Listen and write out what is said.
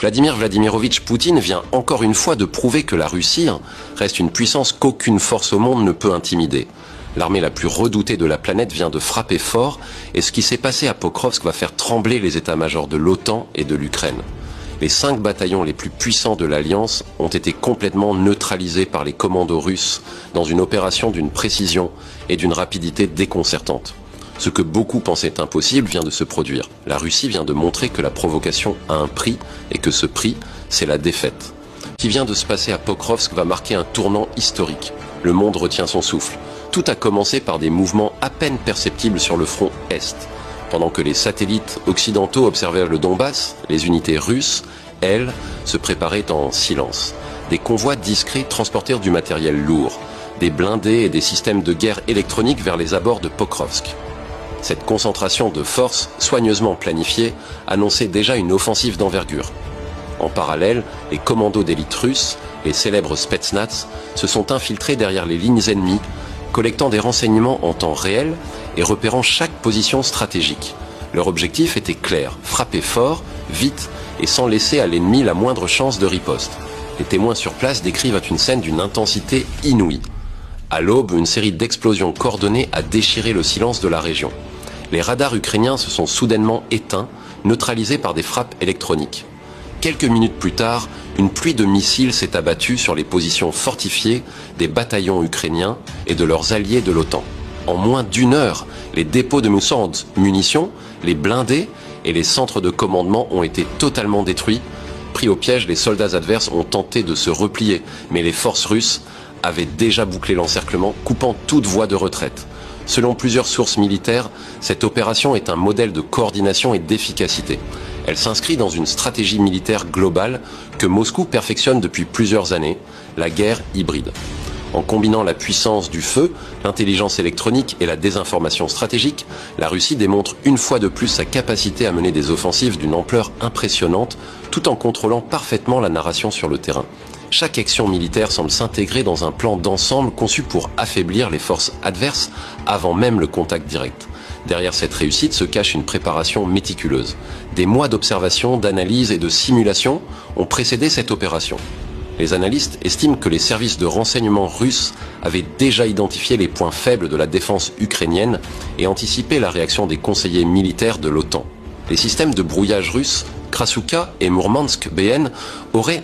Vladimir Vladimirovitch Poutine vient encore une fois de prouver que la Russie reste une puissance qu'aucune force au monde ne peut intimider. L'armée la plus redoutée de la planète vient de frapper fort et ce qui s'est passé à Pokrovsk va faire trembler les états-majors de l'OTAN et de l'Ukraine. Les 5 bataillons les plus puissants de l'Alliance ont été complètement neutralisés par les commandos russes dans une opération d'une précision et d'une rapidité déconcertantes. Ce que beaucoup pensaient impossible vient de se produire. La Russie vient de montrer que la provocation a un prix et que ce prix, c'est la défaite. Ce qui vient de se passer à Pokrovsk va marquer un tournant historique. Le monde retient son souffle. Tout a commencé par des mouvements à peine perceptibles sur le front Est. Pendant que les satellites occidentaux observaient le Donbass, les unités russes, elles, se préparaient en silence. Des convois discrets transportèrent du matériel lourd, des blindés et des systèmes de guerre électroniques vers les abords de Pokrovsk. Cette concentration de forces, soigneusement planifiée, annonçait déjà une offensive d'envergure. En parallèle, les commandos d'élite russes, les célèbres Spetsnaz, se sont infiltrés derrière les lignes ennemies, collectant des renseignements en temps réel et repérant chaque position stratégique. Leur objectif était clair, frapper fort, vite et sans laisser à l'ennemi la moindre chance de riposte. Les témoins sur place décrivent une scène d'une intensité inouïe. À l'aube, une série d'explosions coordonnées a déchiré le silence de la région. Les radars ukrainiens se sont soudainement éteints, neutralisés par des frappes électroniques. Quelques minutes plus tard, une pluie de missiles s'est abattue sur les positions fortifiées des bataillons ukrainiens et de leurs alliés de l'OTAN. En moins d'1 heure, les dépôts de munitions, les blindés et les centres de commandement ont été totalement détruits. Pris au piège, les soldats adverses ont tenté de se replier, mais les forces russes avaient déjà bouclé l'encerclement, coupant toute voie de retraite. Selon plusieurs sources militaires, cette opération est un modèle de coordination et d'efficacité. Elle s'inscrit dans une stratégie militaire globale que Moscou perfectionne depuis plusieurs années, la guerre hybride. En combinant la puissance du feu, l'intelligence électronique et la désinformation stratégique, la Russie démontre une fois de plus sa capacité à mener des offensives d'une ampleur impressionnante, tout en contrôlant parfaitement la narration sur le terrain. Chaque action militaire semble s'intégrer dans un plan d'ensemble conçu pour affaiblir les forces adverses avant même le contact direct. Derrière cette réussite se cache une préparation méticuleuse. Des mois d'observation, d'analyse et de simulation ont précédé cette opération. Les analystes estiment que les services de renseignement russes avaient déjà identifié les points faibles de la défense ukrainienne et anticipé la réaction des conseillers militaires de l'OTAN. Les systèmes de brouillage russes, Krasukha et Mourmansk BN, auraient